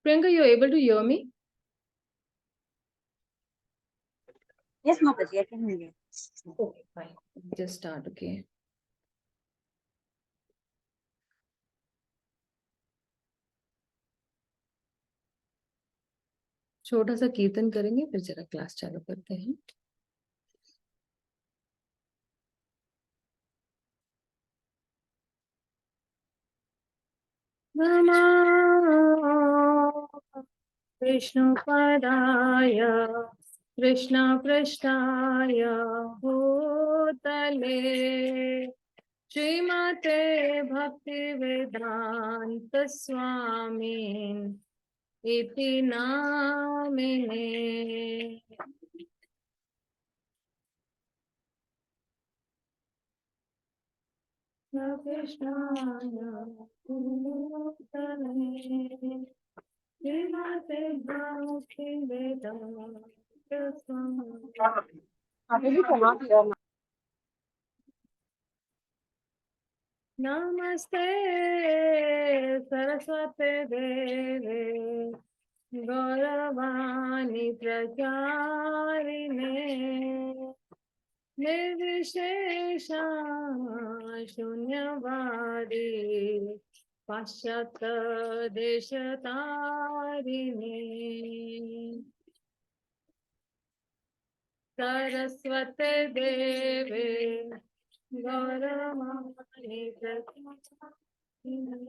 Priyanka, you able to hear me? Yes, Mataji, I can hear you. Okay, fine. Just start, okay. छोटा सा कीर्तन करेंगे फिर जरा क्लास चालू करते हैं। नमः विष्णुपदाय कृष्णपृष्ठाय भूतले श्रीमते भक्तिवेदांत स्वामिन् इति नामिने। कृष्णाय भूतले श्रीमते भक्तिवेदांत स्वामिन्। Maybe you cannot hear. नमस्ते सरस्वते देवे गौरवाणी प्रचारिणे निर्विशेषा शून्यवादी पाश्चात्य देशतारिणे सरस्वते देवे गौरवाणी प्रचारिणे।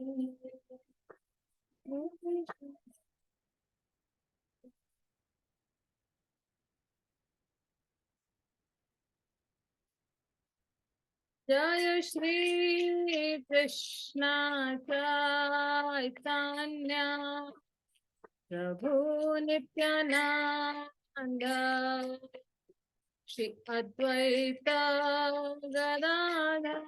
जय श्री कृष्ण चैतन्य प्रभु नित्यानंद श्री अद्वैत गदाधर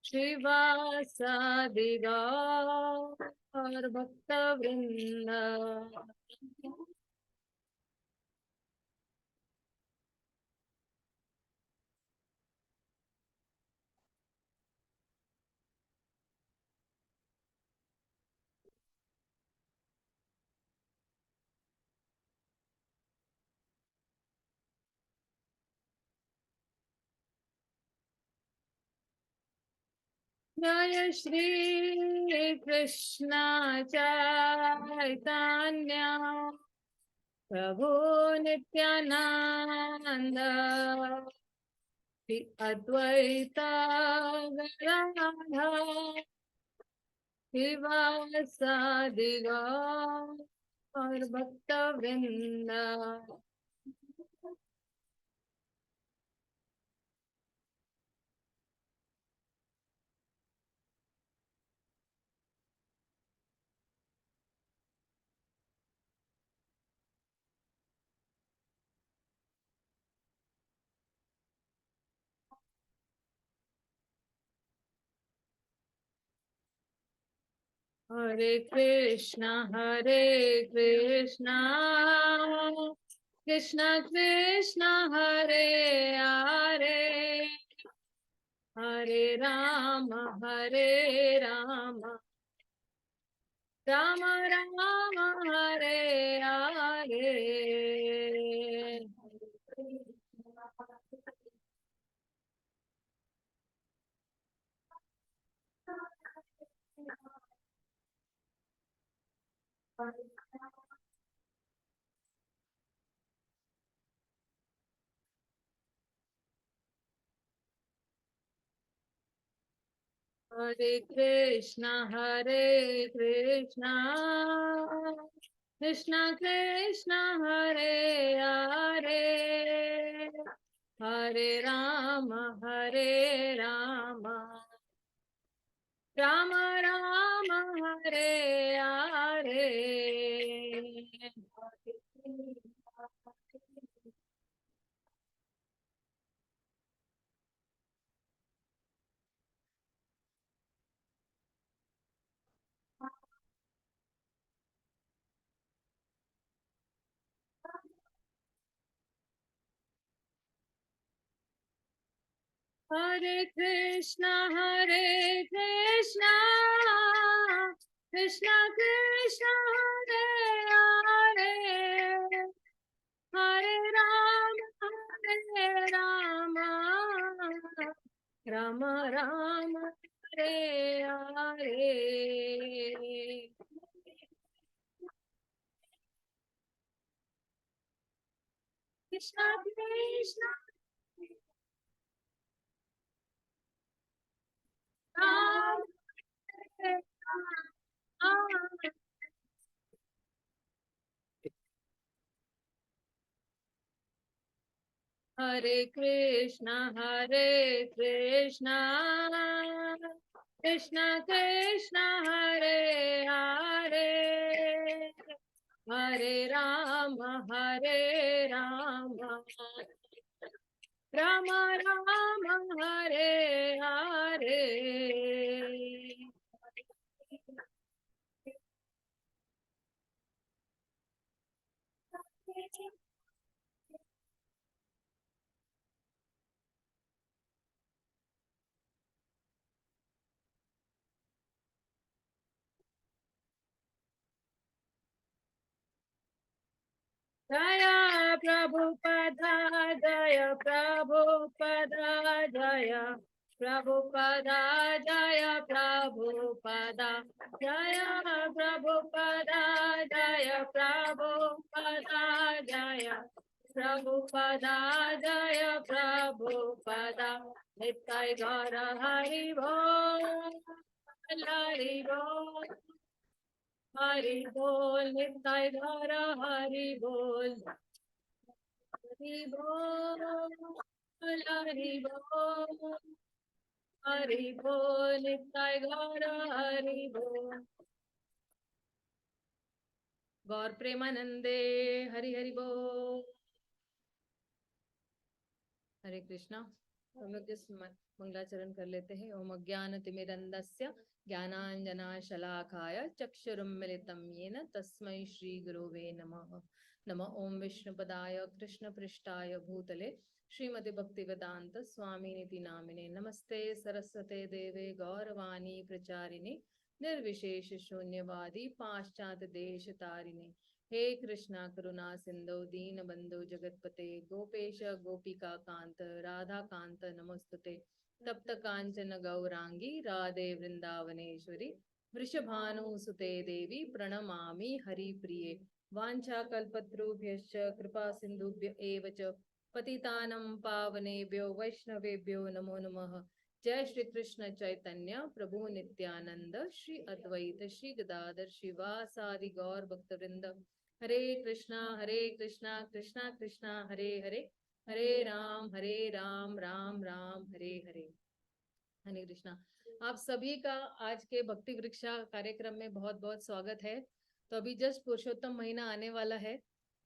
श्रीवासादि गौर भक्त वृंद। जय श्री कृष्ण चैतन्य प्रभु नित्यानंद श्री अद्वैत गदाधर श्रीवासादि गौर भक्त वृंद। हरे कृष्णा कृष्ण कृष्ण हरे हरे हरे राम राम राम हरे हरे। हरे कृष्णा कृष्ण कृष्ण हरे हरे हरे राम राम राम हरे हरे। हरे कृष्णा कृष्ण कृष्ण कृष्ण हरे हरे हरे राम राम राम हरे हरे। कृष्ण कृष्ण राम राम हरे कृष्ण कृष्ण कृष्ण हरे हरे हरे राम राम राम हरे हरे। जय प्रभुपदा जय प्रभुपदा जय प्रभुपदा जय प्रभुपदा जय प्रभुपदा जय प्रभुपदा जय प्रभुपदा जय प्रभुपदा नित्य गौर हरि बोल हरि बोल हरि बोल नित्य गौर हरि बोल हरि बोल हरि बोल हरि बोल नित्य गौर हरि बोल। गौर प्रेमानंदे हरि हरि बोल। हरे कृष्णा। हम लोग इस मंगलाचरण कर लेते हैं। ओम अज्ञानतिमिरन्धस्य ज्ञानाञ्जनशलाकाय चक्षुरुन्मिलितं येन तस्मै श्री गुरुवे नमः। नमः ओम विष्णुपदाय कृष्णपृष्ठाय भूतले श्रीमति भक्तिवेदांत स्वामिनिति नामिने नमस्ते सरस्वते देवे गौरवाणी प्रचारिणे निर्विशेष शून्यवादी पाश्चात्य देश तारिणे हे कृष्णा करुणा सिंधु दीन बंधु जगतपते गोपेश गोपिका कांत राधा कांत नमस्तुते तप्त कांचन गौरांगी राधे वृंदावनेश्वरी वृषभानुसुते देवी प्रणमामि हरिप्रिये वाञ्छाकल्पतरुभ्यश्च कृपा सिन्धुभ्य एव च पतितानं पावनेभ्यो वैष्णवेभ्यो नमो नमः। जय श्री कृष्ण चैतन्य प्रभु नित्यानंद श्री अद्वैत श्री गदाधर शिवासादि गौर भक्तवृंद हरे कृष्णा कृष्णा कृष्णा हरे हरे हरे राम राम राम हरे हरे। हरे कृष्णा। आप सभी का आज के भक्ति वृक्षा कार्यक्रम में बहुत बहुत स्वागत है। तो अभी जस्ट पुरुषोत्तम महीना आने वाला है,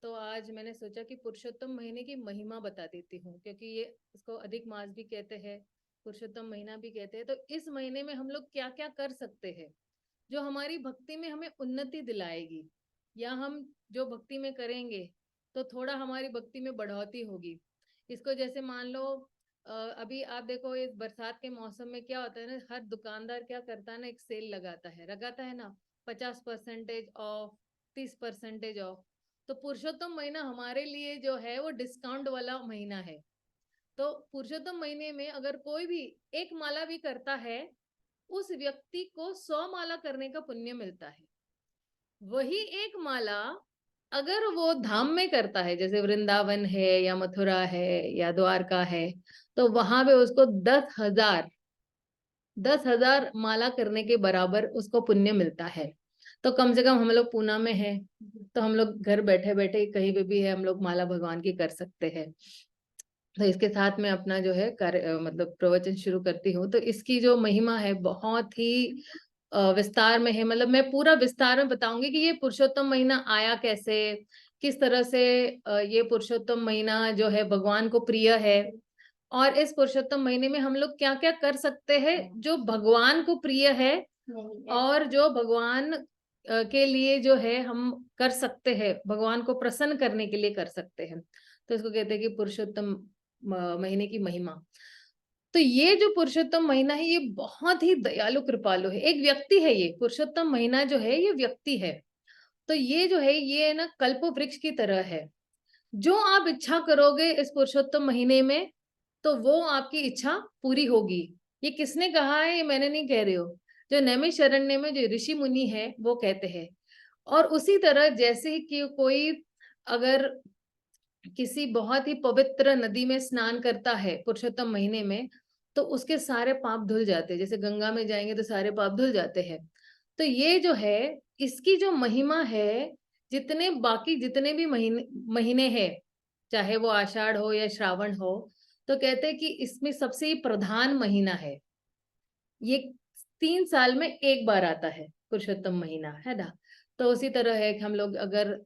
तो आज मैंने सोचा कि पुरुषोत्तम महीने की महिमा बता देती हूँ, क्योंकि ये इसको अधिक मास भी कहते हैं, पुरुषोत्तम महीना भी कहते हैं। तो इस महीने में हम लोग क्या क्या कर सकते हैं जो हमारी भक्ति में हमें उन्नति दिलाएगी, या हम जो भक्ति में करेंगे तो थोड़ा हमारी भक्ति में बढ़ोतरी होगी। इसको जैसे मान लो अभी आप देखो इस बरसात के मौसम में क्या होता है ना, हर दुकानदार क्या करता है ना, एक सेल लगाता है ना, 50% ऑफ, 30% ऑफ। तो पुरुषोत्तम महीना हमारे लिए जो है वो डिस्काउंट वाला महीना है। तो पुरुषोत्तम महीने में अगर कोई भी एक माला भी करता है, उस व्यक्ति को 100 माला करने का पुण्य मिलता है। वही एक माला अगर वो धाम में करता है, जैसे वृंदावन है या मथुरा है या द्वारका है, तो वहां पे उसको 10,000 माला करने के बराबर उसको पुण्य मिलता है। तो कम से कम हम लोग पूना में है, तो हम लोग घर बैठे बैठे कहीं पे भी है, हम लोग माला भगवान की कर सकते हैं। तो इसके साथ में अपना जो है कार्य मतलब प्रवचन शुरू करती हूँ। तो इसकी जो महिमा है बहुत ही विस्तार में है, मतलब मैं पूरा विस्तार में बताऊंगी कि ये पुरुषोत्तम महीना आया कैसे, किस तरह से ये पुरुषोत्तम महीना जो है भगवान को प्रिय है, और इस पुरुषोत्तम महीने में हम लोग क्या क्या कर सकते हैं जो भगवान को प्रिय है, और जो भगवान के लिए जो है हम कर सकते हैं, भगवान को प्रसन्न करने के लिए कर सकते हैं। तो इसको कहते हैं कि पुरुषोत्तम महीने की महिमा। तो ये जो पुरुषोत्तम महीना है ये बहुत ही दयालु कृपालु है, एक व्यक्ति है। ये पुरुषोत्तम महीना जो है ये व्यक्ति है, तो ये जो है ये ना कल्प वृक्ष की तरह है। जो आप इच्छा करोगे इस पुरुषोत्तम महीने में तो वो आपकी इच्छा पूरी होगी। ये किसने कहा है? ये मैंने नहीं कह रही हूँ, जो नैमिषारण्य में जो ऋषि मुनि है वो कहते हैं। और उसी तरह जैसे कि कोई अगर किसी बहुत ही पवित्र नदी में स्नान करता है पुरुषोत्तम महीने में तो उसके सारे पाप धुल जाते हैं। जैसे गंगा में जाएंगे तो सारे पाप धुल जाते हैं। तो ये जो है इसकी जो महिमा है, जितने बाकी जितने भी महीने महीने हैं, चाहे वो आषाढ़ हो या श्रावण हो, तो कहते हैं कि इसमें सबसे ही प्रधान महीना है। ये 3 साल में एक बार आता है पुरुषोत्तम महीना, है ना। तो उसी तरह है कि हम लोग अगर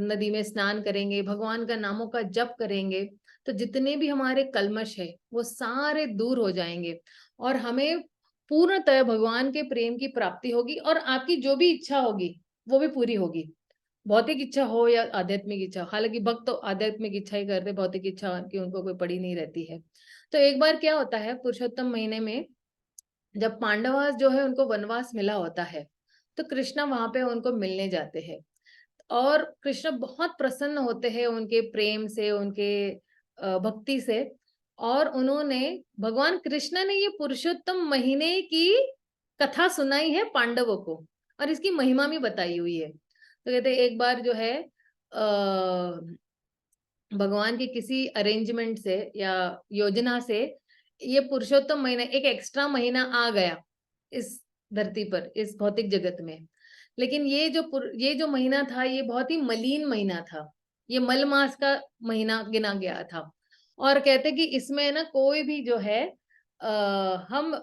नदी में स्नान करेंगे, भगवान का नामों का जप करेंगे, तो जितने भी हमारे कल्मश है वो सारे दूर हो जाएंगे और हमें पूर्णतः भगवान के प्रेम की प्राप्ति होगी और आपकी जो भी इच्छा होगी वो भी पूरी होगी। भौतिक इच्छा हो या आध्यात्मिक इच्छा, हालांकि भक्त तो आध्यात्मिक इच्छा ही करते, भौतिक इच्छा की उनको कोई पड़ी नहीं रहती है। तो एक बार क्या होता है पुरुषोत्तम महीने में, जब पांडवास जो है उनको वनवास मिला होता है, तो कृष्णा वहां पे उनको मिलने जाते हैं और कृष्ण बहुत प्रसन्न होते हैं उनके प्रेम से, उनके भक्ति से। और उन्होंने, भगवान कृष्ण ने ये पुरुषोत्तम महीने की कथा सुनाई है पांडवों को और इसकी महिमा भी बताई हुई है। तो कहते हैं एक बार जो है भगवान की किसी अरेंजमेंट से या योजना से ये पुरुषोत्तम महीना एक एक्स्ट्रा महीना आ गया इस धरती पर, इस भौतिक जगत में। लेकिन ये जो महीना था ये बहुत ही मलिन महीना था, ये मल मास का महीना गिना गया था। और कहते कि इसमें ना कोई भी जो है हम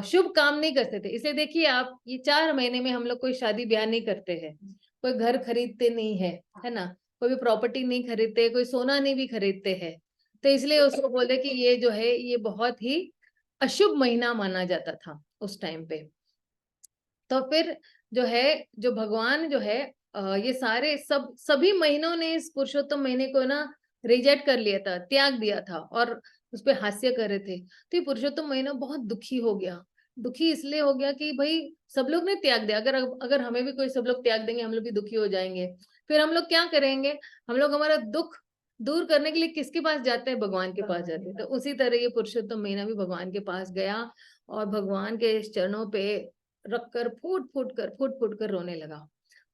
शुभ काम नहीं करते थे। इसलिए देखिए आप, ये 4 महीने में हम लोग कोई शादी ब्याह नहीं करते हैं, कोई घर खरीदते नहीं है ना, कोई भी प्रॉपर्टी नहीं खरीदते, कोई सोना नहीं भी खरीदते हैं। तो इसलिए उसको बोले कि ये जो है ये बहुत ही अशुभ महीना माना जाता था उस टाइम पे। तो फिर जो है, जो भगवान जो है ये सारे सभी महीनों ने इस पुरुषोत्तम महीने को ना रिजेक्ट कर लिया था, त्याग दिया था और उस पर हास्य कर रहे थे। तो ये पुरुषोत्तम महीना बहुत दुखी हो गया। दुखी इसलिए हो गया कि भाई सब लोग ने त्याग दिया, अगर अगर हमें भी कोई सब लोग त्याग देंगे हम लोग भी दुखी हो जाएंगे। फिर हम लोग क्या करेंगे? हम लोग हमारा दुख दूर करने के लिए किसके पास जाते हैं? भगवान के पास जाते हैं। तो उसी तरह ये पुरुषोत्तम महीना भी भगवान के पास गया और भगवान के चरणों पे रखकर फूट फूट कर रोने लगा।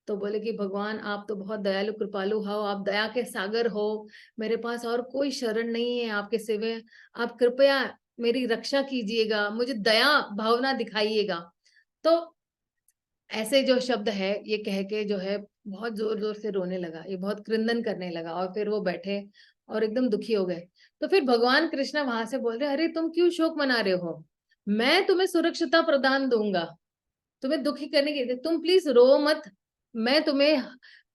तो बोले कि भगवान आप तो बहुत दयालु कृपालु हो, आप दया के सागर हो, मेरे पास और कोई शरण नहीं है आपके सिवा, आप कृपया मेरी रक्षा कीजिएगा, मुझे दया भावना दिखाइएगा। तो ऐसे जो शब्द है ये कह के जो है बहुत जोर जोर से रोने लगा, ये बहुत क्रंदन करने लगा और फिर वो बैठे और एकदम दुखी हो गए। तो फिर भगवान कृष्ण वहां से बोल रहे, अरे तुम क्यों शोक मना रहे हो? मैं तुम्हें सुरक्षिता प्रदान दूंगा, तुम्हें दुखी करने की, तुम प्लीज रो मत। मैं तुम्हें,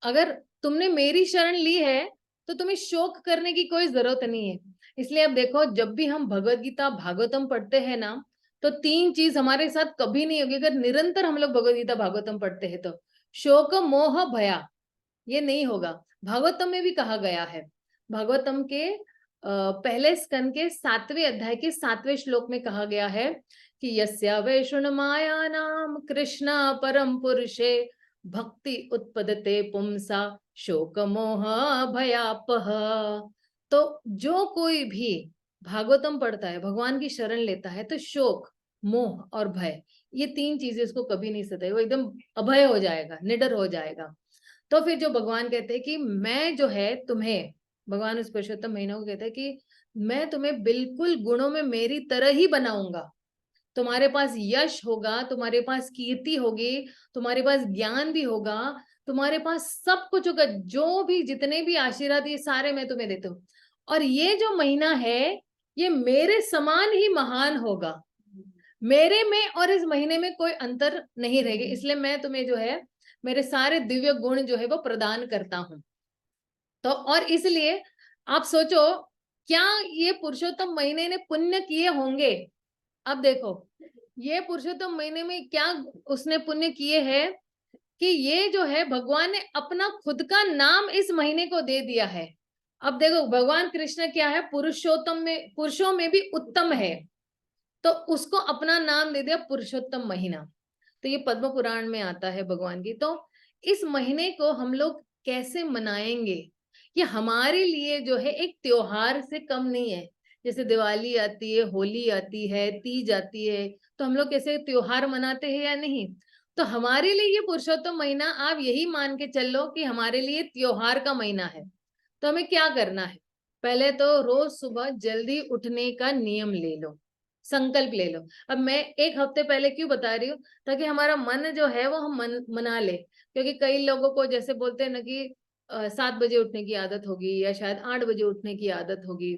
अगर तुमने मेरी शरण ली है तो तुम्हें शोक करने की कोई जरूरत नहीं है। इसलिए अब देखो, जब भी हम भगवत गीता भागवतम पढ़ते हैं ना, तो 3 चीज हमारे साथ कभी नहीं होगी। अगर निरंतर हम लोग भगवत गीता भागवतम पढ़ते हैं तो शोक मोह भया ये नहीं होगा। भागवतम में भी कहा गया है, भागवतम के पहले स्कंद के 7वें अध्याय के 7वें श्लोक में कहा गया है कि यस्या वैष्णु माया नाम कृष्ण परम पुरुषे भक्ति उत्पदते पुंसा शोक मोह भयापह। तो जो कोई भी भागवतम पढ़ता है, भगवान की शरण लेता है, तो शोक मोह और भय ये 3 चीजें इसको कभी नहीं सताई, वो एकदम अभय हो जाएगा, निडर हो जाएगा। तो फिर जो भगवान कहते हैं कि मैं जो है तुम्हें, भगवान उस पुरुषोत्तम महीना को कहता है कि मैं तुम्हें बिल्कुल गुणों में मेरी तरह ही बनाऊंगा। तुम्हारे पास यश होगा, तुम्हारे पास कीर्ति होगी, तुम्हारे पास ज्ञान भी होगा, तुम्हारे पास सब कुछ होगा, जो भी जितने भी आशीर्वाद ये सारे मैं तुम्हें देता हूँ। और ये जो महीना है ये मेरे समान ही महान होगा, मेरे में और इस महीने में कोई अंतर नहीं रहेगा। इसलिए मैं तुम्हें जो है मेरे सारे दिव्य गुण जो है वो प्रदान करता हूं। तो और इसलिए आप सोचो, क्या ये पुरुषोत्तम महीने ने पुण्य किए होंगे? अब देखो, ये पुरुषोत्तम महीने में क्या उसने पुण्य किए हैं कि ये जो है भगवान ने अपना खुद का नाम इस महीने को दे दिया है। अब देखो, भगवान कृष्ण क्या है? पुरुषोत्तम में, पुरुषों में भी उत्तम है, तो उसको अपना नाम दे दिया पुरुषोत्तम महीना। तो ये पद्म पुराण में आता है भगवान की। तो इस महीने को हम लोग कैसे मनाएंगे, ये हमारे लिए जो है एक त्योहार से कम नहीं है। जैसे दिवाली आती है, होली आती है, तीज आती है, तो हम लोग कैसे त्योहार मनाते हैं या नहीं, तो हमारे लिए ये पुरुषोत्तम महीना आप यही मान के चलो कि हमारे लिए त्योहार का महीना है। तो हमें क्या करना है, पहले तो रोज सुबह जल्दी उठने का नियम ले लो, संकल्प ले लो। अब मैं एक हफ्ते पहले क्यों बता रही हूँ, ताकि हमारा मन जो है वो हम मना ले। क्योंकि कई लोगों को जैसे बोलते हैं ना कि 7 बजे उठने की आदत होगी या शायद 8 बजे उठने की आदत होगी,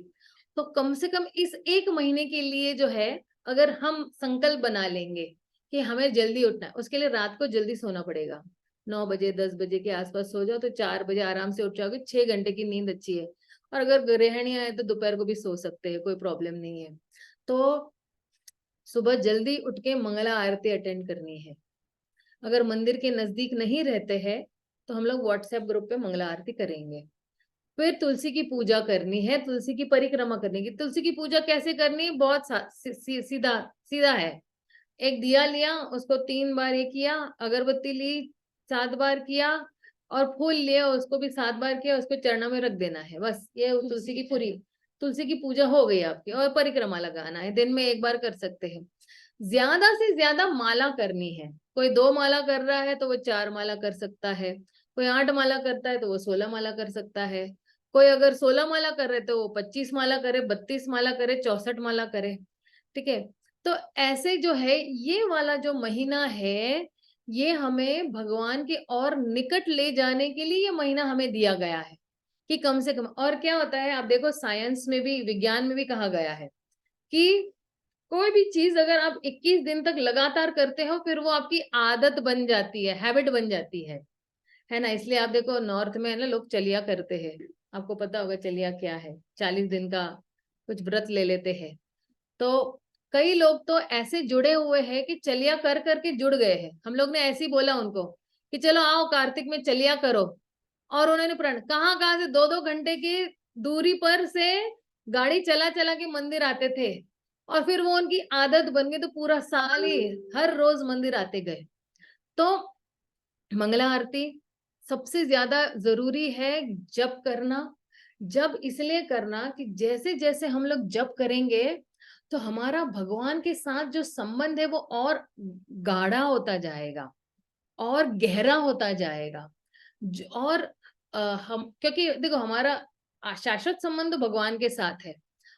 तो कम से कम इस एक महीने के लिए जो है अगर हम संकल्प बना लेंगे कि हमें जल्दी उठना है, उसके लिए रात को जल्दी सोना पड़ेगा। 9 बजे 10 बजे के आसपास सो जाओ तो 4 बजे आराम से उठ जाओगे, 6 घंटे की नींद अच्छी है। और अगर गृहिणियां हैं तो दोपहर को भी सो सकते हैं, कोई प्रॉब्लम नहीं है। तो सुबह जल्दी उठ के मंगला आरती अटेंड करनी है। अगर मंदिर के नजदीक नहीं रहते हैं तो हम लोग व्हाट्सएप ग्रुप पे मंगला आरती करेंगे। फिर तुलसी की पूजा करनी है, तुलसी की परिक्रमा करनी है। तुलसी की पूजा कैसे करनी है, बहुत सीधा सीधा है। एक दिया लिया, उसको 3 बार ये किया, अगरबत्ती ली 7 बार किया, और फूल लिया उसको भी 7 बार किया, उसको चरणों में रख देना है। बस ये तुलसी की पूरी तुलसी की पूजा हो गई आपकी। और परिक्रमा लगाना है, दिन में एक बार कर सकते हैं। ज्यादा से ज्यादा माला करनी है। कोई 2 माला कर रहा है तो वो 4 माला कर सकता है, कोई 8 माला करता है तो वो 16 माला कर सकता है, कोई अगर 16 माला कर रहे तो वो 25 माला करे, 32 माला करे, 64 माला करे। ठीक है। तो ऐसे जो है ये वाला जो महीना है, ये हमें भगवान के और निकट ले जाने के लिए ये महीना हमें दिया गया है कि कम से कम। और क्या होता है, आप देखो साइंस में भी, विज्ञान में भी कहा गया है कि कोई भी चीज अगर आप 21 दिन तक लगातार करते हो फिर वो आपकी आदत बन जाती है, हैबिट बन जाती है ना। इसलिए आप देखो नॉर्थ में है ना, लोग चलिया करते हैं। आपको पता होगा चलिया क्या है, 40 दिन का कुछ व्रत ले लेते हैं। तो कई लोग तो ऐसे जुड़े हुए हैं कि चलिया कर करके जुड़ गए हैं। हम लोग ने ऐसे ही बोला उनको कि चलो आओ कार्तिक में चलिया करो, और उन्होंने प्रण कहाँ कहाँ से 2-2 घंटे की दूरी पर से गाड़ी चला चला के मंदिर आते थे, और फिर वो उनकी आदत बन गई, तो पूरा साल ही हर रोज मंदिर आते गए। तो मंगला आरती सबसे ज्यादा जरूरी है जप करना। जप इसलिए करना कि जैसे जैसे हम लोग जप करेंगे तो हमारा भगवान के साथ जो संबंध है वो और गाढ़ा होता जाएगा और गहरा होता जाएगा। और हम, क्योंकि देखो हमारा शाश्वत संबंध तो भगवान के साथ है।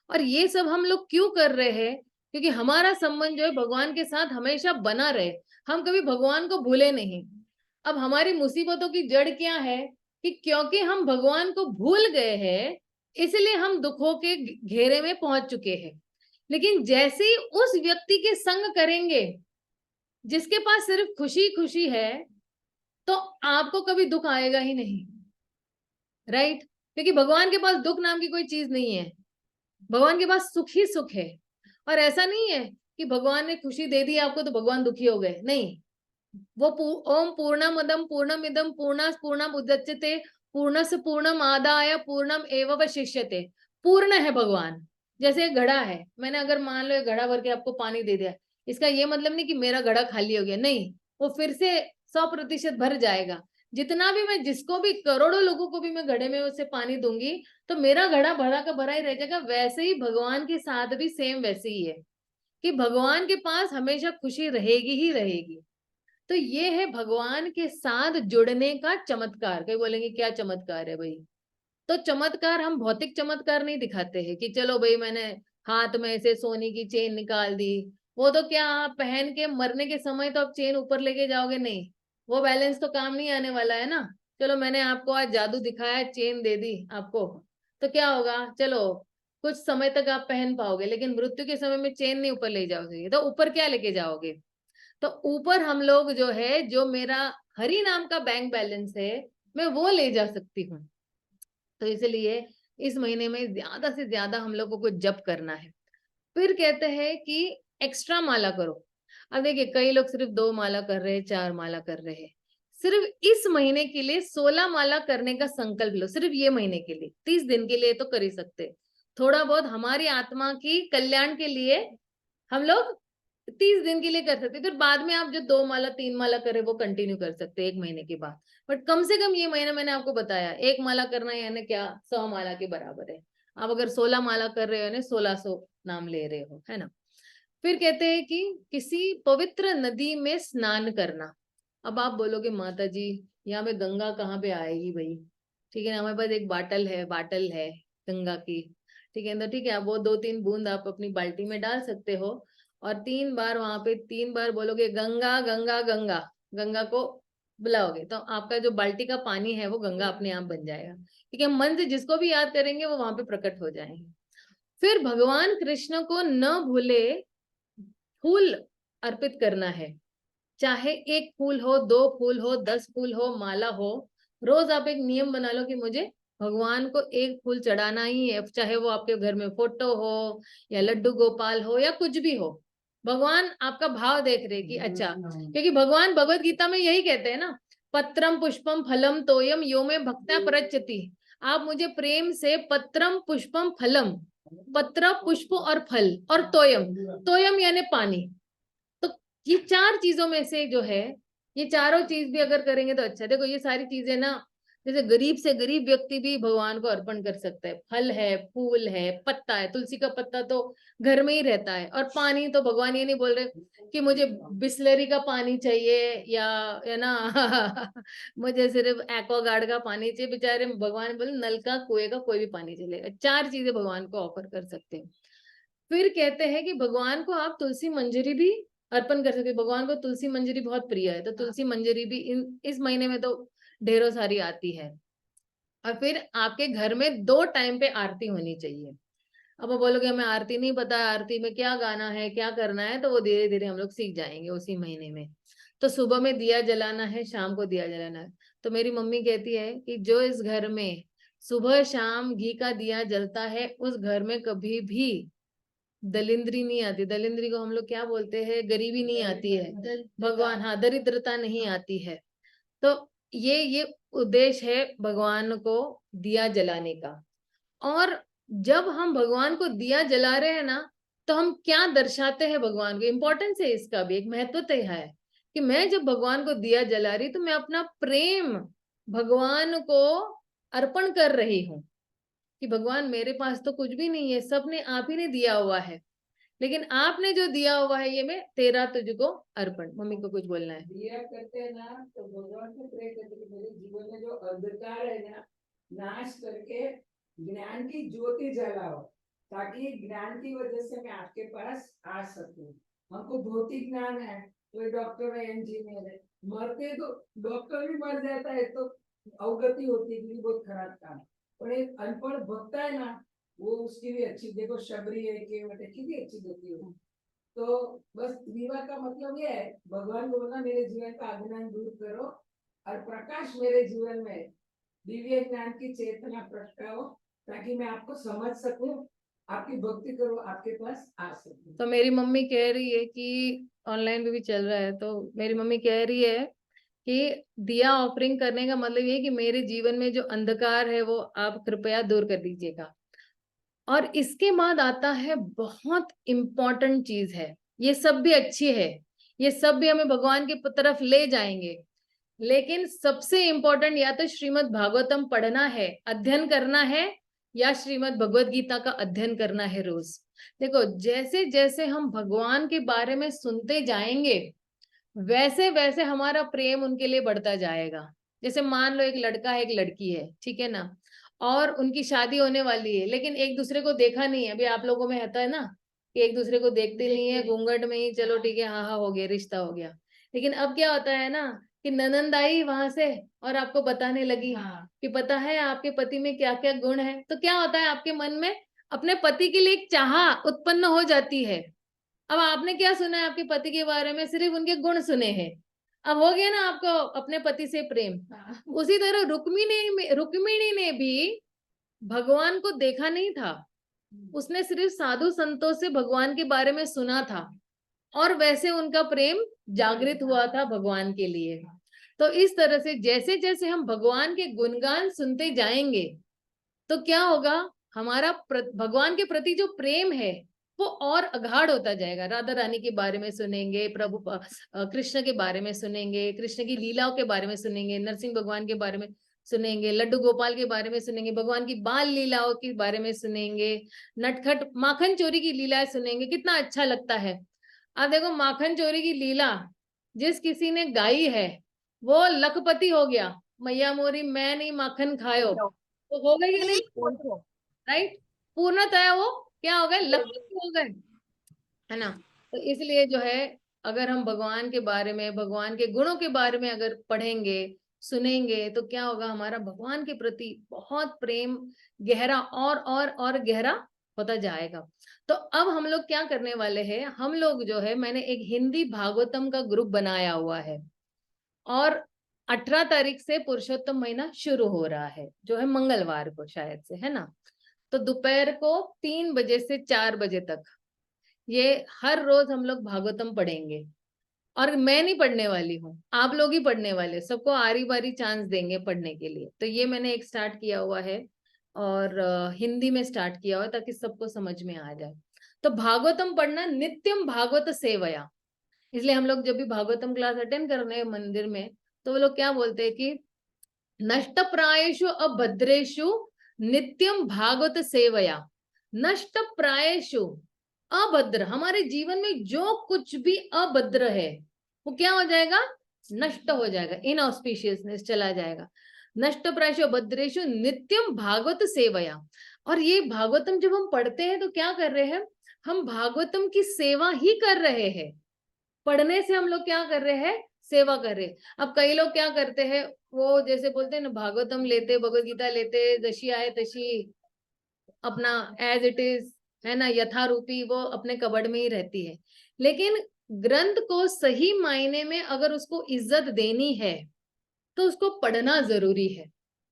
और ये सब हम लोग क्यों कर रहे हैं, क्योंकि हमारा संबंध जो है भगवान के साथ हमेशा बना रहे, हम कभी भगवान को भूले नहीं। अब हमारी मुसीबतों की जड़ क्या है कि क्योंकि हम भगवान को भूल गए हैं, इसलिए हम दुखों के घेरे में पहुंच चुके हैं। लेकिन जैसे ही उस व्यक्ति के संग करेंगे जिसके पास सिर्फ खुशी खुशी है, तो आपको कभी दुख आएगा ही नहीं। राइट। क्योंकि भगवान के पास दुख नाम की कोई चीज नहीं है, भगवान के पास सुख ही सुख है। और ऐसा नहीं है कि भगवान ने खुशी दे दी आपको तो भगवान दुखी हो गए, नहीं। वो ओम पूर्णमदम पूर्णमिदम पूर्णास पूर्णमुदच्यते पूर्णस्य पूर्णमादाय पूर्णम एव वशिष्यते। पूर्ण है भगवान। जैसे एक घड़ा है, मैंने अगर मान लो एक घड़ा भर के आपको पानी दे दिया, इसका ये मतलब नहीं कि मेरा घड़ा खाली हो गया, नहीं, वो फिर से 100% भर जाएगा। जितना भी मैं, जिसको भी, करोड़ों लोगों को भी मैं घड़े में उससे पानी दूंगी तो मेरा घड़ा भरा का भरा ही रह जाएगा। वैसे ही भगवान के साथ भी सेम वैसे ही है कि भगवान के पास हमेशा खुशी रहेगी ही रहेगी। तो ये है भगवान के साथ जुड़ने का चमत्कार। कई बोलेंगे क्या चमत्कार है भाई, तो चमत्कार हम भौतिक चमत्कार नहीं दिखाते हैं कि चलो भाई मैंने हाथ में से सोने की चेन निकाल दी। वो तो क्या आप पहन के मरने के समय तो आप चेन ऊपर लेके जाओगे, नहीं, वो बैलेंस तो काम नहीं आने वाला है ना। चलो मैंने आपको आज जादू दिखाया, चेन दे दी आपको, तो क्या होगा, चलो कुछ समय तक आप पहन पाओगे, लेकिन मृत्यु के समय में चेन नहीं ऊपर ले जाओगे, तो ऊपर क्या लेके जाओगे। तो ऊपर हम लोग जो है, जो मेरा हरि नाम का बैंक बैलेंस है, मैं वो ले जा सकती हूँ। तो इसलिए इस महीने में ज्यादा से ज्यादा हम लोगों को जप करना है। फिर कहते हैं कि एक्स्ट्रा माला करो। अब देखिए कई लोग सिर्फ 2 माला कर रहे हैं, 4 माला कर रहे हैं। सिर्फ इस महीने के लिए 16 माला करने का संकल्प लो, सिर्फ ये महीने के लिए, 30 दिन के लिए तो कर ही सकते। थोड़ा बहुत हमारी आत्मा की कल्याण के लिए हम लोग 30 दिन के लिए कर सकते, फिर बाद में आप जो 2 माला 3 माला करे वो कंटिन्यू कर सकते हैं 1 महीने के बाद। बट कम से कम ये महीना मैंने आपको बताया 1 माला करना है, यानी क्या 100 माला के बराबर है। आप अगर 16 माला कर रहे हो यानी 1600 नाम ले रहे हो, है ना। फिर कहते हैं कि किसी पवित्र नदी में स्नान करना। अब आप बोलोगे माता जी यहाँ पे गंगा कहाँ पे आएगी भाई, ठीक है ना, हमारे पास एक बाटल है गंगा की, ठीक है, तो ठीक है, आप वो 2-3 बूंद आप अपनी बाल्टी में डाल सकते हो और 3 बार वहां पे 3 बार बोलोगे गंगा गंगा गंगा, गंगा को बुलाओगे तो आपका जो बाल्टी का पानी है वो गंगा अपने आप बन जाएगा, ठीक है। मन से जिसको भी याद करेंगे वो वहां पे प्रकट हो जाएंगे। फिर भगवान कृष्ण को न भूले फूल अर्पित करना है, चाहे 1 फूल हो, 2 फूल हो, 10 फूल हो, माला हो। रोज आप एक नियम बना लो कि मुझे भगवान को 1 फूल चढ़ाना ही है, चाहे वो आपके घर में फोटो हो या लड्डू गोपाल हो या कुछ भी हो। भगवान आपका भाव देख रहे कि अच्छा, क्योंकि भगवान भगवत गीता में यही कहते हैं ना, पत्रम पुष्पम फलम तोयम यो में भक्त्या प्रचति। आप मुझे प्रेम से पत्रम पुष्पम फलम, पत्र पुष्प और फल और तोयम, तोयम यानी पानी, तो ये 4 चीजों में से जो है, ये चारों चीज भी अगर करेंगे तो अच्छा। देखो ये सारी चीजें ना, जैसे गरीब से गरीब व्यक्ति भी भगवान को अर्पण कर सकता है। फल है, फूल है, पत्ता है, तुलसी का पत्ता तो घर में ही रहता है, और पानी तो भगवान ये नहीं बोल रहे कि मुझे बिस्लरी का पानी चाहिए या ना मुझे सिर्फ एक्वागार्ड का पानी चाहिए। बेचारे भगवान बोले नल का कुएं का कोई भी पानी चलेगा। 4 चीजें भगवान को ऑफर कर सकते हैं। फिर कहते हैं कि भगवान को आप तुलसी मंजरी भी अर्पण कर सकते हैं। भगवान को तुलसी मंजरी बहुत प्रिय है, तो तुलसी मंजरी भी इस महीने में तो ढेरों सारी आती है। और फिर आपके घर में 2 टाइम पे आरती होनी चाहिए। अब वो बोलोगे हमें आरती नहीं पता है, आरती में क्या गाना है क्या करना है, तो वो धीरे धीरे हम लोग सीख जाएंगे उसी महीने में। तो सुबह में दिया जलाना है, शाम को दिया जलाना है। तो मेरी मम्मी कहती है कि जो इस घर में सुबह शाम घी का दिया जलता है उस घर में कभी भी दलिंद्री नहीं आती। दलिंद्री को हम लोग क्या बोलते हैं, गरीबी नहीं आती है भगवान, हाँ, दरिद्रता नहीं आती है। तो ये उद्देश्य है भगवान को दिया जलाने का। और जब हम भगवान को दिया जला रहे हैं ना, तो हम क्या दर्शाते हैं भगवान को, इंपॉर्टेंस है इसका भी, एक महत्वता है कि मैं जब भगवान को दिया जला रही तो मैं अपना प्रेम भगवान को अर्पण कर रही हूँ कि भगवान मेरे पास तो कुछ भी नहीं है, सबने आप ही ने दिया हुआ है, लेकिन आपने जो दिया हुआ है ये मैं तेरा तुझको अर्पण। मम्मी को कुछ बोलना है। दिया करते हैं ना तो भगवान से प्रे करते कि मेरे जीवन में जो अंधकार है ना, नाश करके ज्ञान की ज्योति जलाओ, ताकि ज्ञान की वजह से मैं आपके पास आ सकूं। हमको भौतिक ज्ञान है, कोई डॉक्टर है, इंजीनियर है, मरते तो डॉक्टर भी मर जाता है तो अवगति होती है कि बहुत खराब काम। और एक अनपढ़ भक्त है ना, वो उसकी भी अच्छी, देखो शबरी है कि कितनी अच्छी गति हो। तो बस विवाह का मतलब ये है, भगवान बोलना मेरे जीवन का अज्ञान दूर करो और प्रकाश मेरे जीवन में दिव्य ज्ञान की चेतना प्रगटाओ, ताकि मैं आपको समझ सकूं, आपकी भक्ति करो, आपके पास आ सकूं। तो मेरी मम्मी कह रही है कि ऑनलाइन भी चल रहा है, तो मेरी मम्मी कह रही है कि दिया ऑफरिंग करने का मतलब ये है कि मेरे जीवन में जो अंधकार है वो आप कृपया दूर कर दीजिएगा। और इसके बाद आता है बहुत इंपॉर्टेंट चीज है, ये सब भी अच्छी है, ये सब भी हमें भगवान की तरफ ले जाएंगे, लेकिन सबसे इंपॉर्टेंट या तो श्रीमद् भागवतम पढ़ना है, अध्ययन करना है, या श्रीमद् भगवत गीता का अध्ययन करना है रोज। देखो जैसे जैसे हम भगवान के बारे में सुनते जाएंगे वैसे वैसे हमारा प्रेम उनके लिए बढ़ता जाएगा। जैसे मान लो एक लड़का है एक लड़की है, ठीक है ना, और उनकी शादी होने वाली है, लेकिन एक दूसरे को देखा नहीं है। अभी आप लोगों में होता है ना कि एक दूसरे को देखते नहीं है, घूंघट में ही चलो ठीक है हाँ हाँ हो गया, रिश्ता हो गया। लेकिन अब क्या होता है ना कि ननंद आई वहां से और आपको बताने लगी कि पता है आपके पति में क्या क्या गुण है, तो क्या होता है आपके मन में अपने पति के लिए एक चाह उत्पन्न हो जाती है। अब आपने क्या सुना है आपके पति के बारे में, सिर्फ उनके गुण सुने हैं, अब हो गया ना आपको अपने पति से प्रेम। उसी तरह रुक्मिणी ने भी भगवान को देखा नहीं था, उसने सिर्फ साधु संतों से भगवान के बारे में सुना था, और वैसे उनका प्रेम जागृत हुआ था भगवान के लिए। तो इस तरह से जैसे जैसे हम भगवान के गुणगान सुनते जाएंगे तो क्या होगा, हमारा भगवान के प्रति जो प्रेम है वो और अगाढ़ होता जाएगा। राधा रानी के बारे में सुनेंगे, प्रभु कृष्ण के बारे में सुनेंगे, कृष्ण की लीलाओं के बारे में सुनेंगे, नरसिंह भगवान के बारे में सुनेंगे, लड्डू गोपाल के बारे में सुनेंगे, भगवान की बाल लीलाओं के बारे में सुनेंगे, नटखट माखन चोरी की लीलाएं सुनेंगे। कितना अच्छा लगता है। अब देखो माखन चोरी की लीला जिस किसी ने गाई है वो लखपति हो गया। मैया मोरी मैं नहीं माखन खायो, तो हो गई कि नहीं, राइट? पूर्णतः वो क्या हो गए, लखपति हो गए, है ना। तो इसलिए जो है अगर हम भगवान के बारे में, भगवान के गुणों के बारे में अगर पढ़ेंगे सुनेंगे तो क्या होगा, हमारा भगवान के प्रति बहुत प्रेम गहरा और गहरा होता जाएगा। तो अब हम लोग क्या करने वाले हैं, हम लोग जो है मैंने एक हिंदी भागवतम का ग्रुप बनाया हुआ है और 18 तारीख से पुरुषोत्तम महीना शुरू हो रहा है, जो है मंगलवार को शायद से, है ना। तो दोपहर को 3 बजे से 4 बजे तक ये हर रोज हम लोग भागवतम पढ़ेंगे। और मैं नहीं पढ़ने वाली हूँ, आप लोग ही पढ़ने वाले, सबको आरी बारी चांस देंगे पढ़ने के लिए। तो ये मैंने एक स्टार्ट किया हुआ है और हिंदी में स्टार्ट किया हुआ है ताकि सबको समझ में आ जाए। तो भागवतम पढ़ना नित्यम भागवत सेवया, इसलिए हम लोग जब भी भागवतम क्लास अटेंड करने हैं मंदिर में तो वो लोग क्या बोलते हैं कि नष्ट प्रायेषु अभद्रेषु नित्यम भागवत सेवया। नष्ट प्रायेषु अभद्र, हमारे जीवन में जो कुछ भी अभद्र है वो क्या हो जाएगा, नष्ट हो जाएगा, इनऑस्पिशियसनेस चला जाएगा। नष्ट प्रायेषु अभद्रेषु नित्यम भागवत सेवया। और ये भागवतम जब हम पढ़ते हैं तो क्या कर रहे हैं, हम भागवतम की सेवा ही कर रहे हैं। पढ़ने से हम लोग क्या कर रहे हैं, सेवा कर रहे हैं। अब कई लोग क्या करते हैं, वो जैसे बोलते हैं ना भागवतम लेते, भगवत गीता लेते, जशी आए तशी अपना एज इट इज, है ना, यथारूपी वो अपने कबड़ में ही रहती है। लेकिन ग्रंथ को सही मायने में अगर उसको इज्जत देनी है तो उसको पढ़ना जरूरी है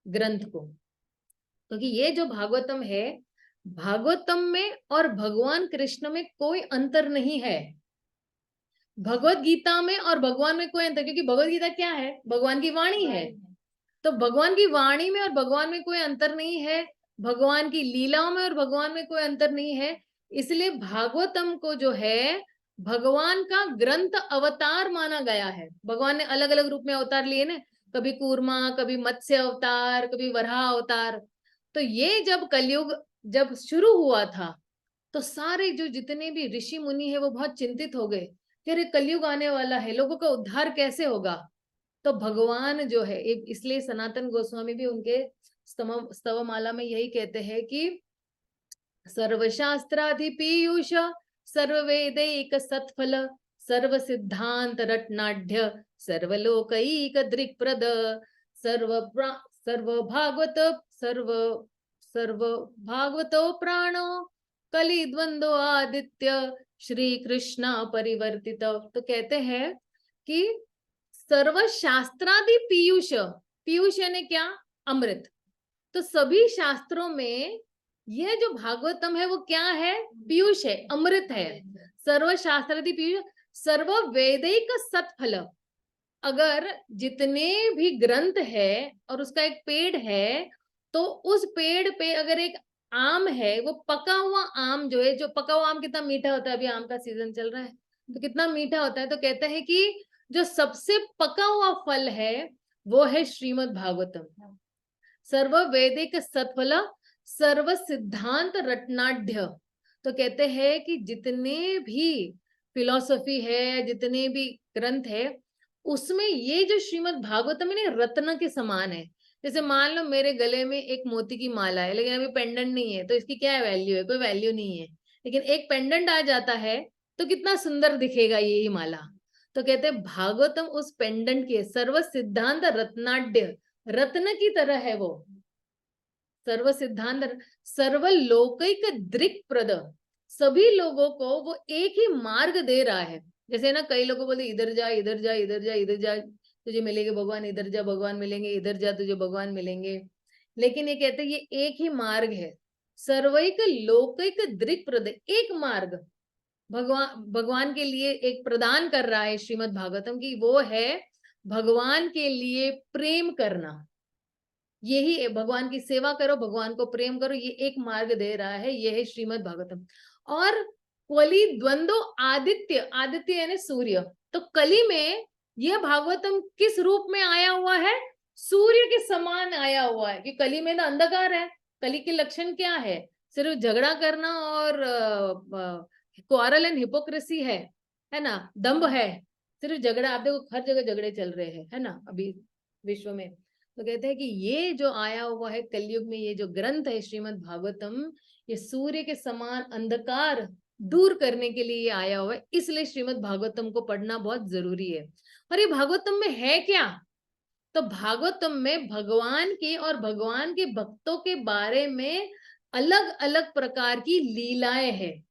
ग्रंथ को। क्योंकि ये जो भागवतम है, भागवतम में और भगवान कृष्ण में कोई अंतर नहीं है। भगवत गीता में और भगवान में कोई अंतर, क्योंकि भगवत गीता क्या है, भगवान की वाणी है। तो भगवान की वाणी में और भगवान में कोई अंतर नहीं है, भगवान की लीलाओं में और भगवान में कोई अंतर नहीं है। इसलिए भागवतम को जो है भगवान का ग्रंथ अवतार माना गया है। भगवान ने अलग अलग रूप में अवतार लिए ना, कभी कूर्मा, कभी मत्स्य अवतार, कभी वराह अवतार। तो ये जब कलयुग जब शुरू हुआ था तो सारे जो जितने भी ऋषि मुनि है वो बहुत चिंतित हो गए कि अरे कलयुग आने वाला है, लोगों का उद्धार कैसे होगा। तो भगवान जो है, इसलिए सनातन गोस्वामी भी उनके स्तवमाला में यही कहते हैं कि सर्वशास्त्राधि पीयूष सर्ववेदैक सत्फल सर्व सिद्धांत रत्नाढ्य सर्वलोकैक दृक्प्रद सर्व भागवत सर्व भागवतो प्राणो कलि द्वंद्व आदित्य श्री कृष्ण परिवर्तित। तो कहते हैं कि सर्व शास्त्रादि पीयूष, पीयूष यानी क्या, अमृत। तो सभी शास्त्रों में यह जो भागवतम है वो क्या है, पीयूष है, अमृत है। सर्व शास्त्रादि पीयूष सर्व वैदिक सत्फल। अगर जितने भी ग्रंथ है और उसका एक पेड़ है तो उस पेड़ पे अगर एक आम है, वो पका हुआ आम जो है, जो पका हुआ आम कितना मीठा होता है, अभी आम का सीजन चल रहा है तो कितना मीठा होता है। तो कहते हैं कि जो सबसे पका हुआ फल है वो है श्रीमद् भागवतम। सर्व वैदिक सत्फल सर्व सिद्धांत रत्नाढ्य। तो कहते हैं कि जितने भी फिलॉसफी है, जितने भी ग्रंथ है, उसमें ये जो श्रीमद् भागवतम है रत्न के समान है। जैसे मान लो मेरे गले में एक मोती की माला है लेकिन अभी पेंडेंट नहीं है, तो इसकी क्या वैल्यू है, कोई वैल्यू नहीं है। लेकिन एक पेंडेंट आ जाता है तो कितना सुंदर दिखेगा ये ही माला। तो कहते हैं भागवतम उस पेंडेंट के सर्व सिद्धांत रत्नाढ्य, रत्न की तरह है वो। सर्व सिद्धांत सर्वलोकैक दृक्प्रद, सभी लोगों को वो एक ही मार्ग दे रहा है। जैसे ना कई लोगों बोलते इधर जा इधर जा इधर जा इधर जा तुझे मिलेंगे भगवान, इधर जा भगवान मिलेंगे, इधर जा तुझे भगवान मिलेंगे। लेकिन ये कहते हैं ये एक ही मार्ग है, सर्वैक लोकैक दृक्प्रद, एक मार्ग भगवान के लिए एक प्रदान कर रहा है श्रीमद् भागवतम की, वो है भगवान के लिए प्रेम करना। यही है, भगवान की सेवा करो, भगवान को प्रेम करो, ये एक मार्ग दे रहा है, ये है श्रीमद् भागवतम। और कली द्वंद्व आदित्य, आदित्य यानी सूर्य। तो कली में यह भागवतम किस रूप में आया हुआ है? सूर्य के समान आया हुआ है। कि कली में तो अंधकार है। कली के लक्षण क्या है? सिर्फ झगड़ा करना और क्वारल एंड हिपोक्रेसी है ना, दंभ है, सिर्फ झगड़ा। आप देखो हर जगह झगड़े चल रहे हैं, है ना, अभी विश्व में। तो कहते हैं कि ये जो आया हुआ है कलयुग में, ये जो ग्रंथ है श्रीमद् भागवतम, ये सूर्य के समान अंधकार दूर करने के लिए ये आया हुआ है। इसलिए श्रीमद् भागवतम को पढ़ना बहुत जरूरी है। और ये भागवतम में है क्या? तो भागवतम में भगवान के और भगवान के भक्तों के बारे में अलग अलग प्रकार की लीलाएं हैं,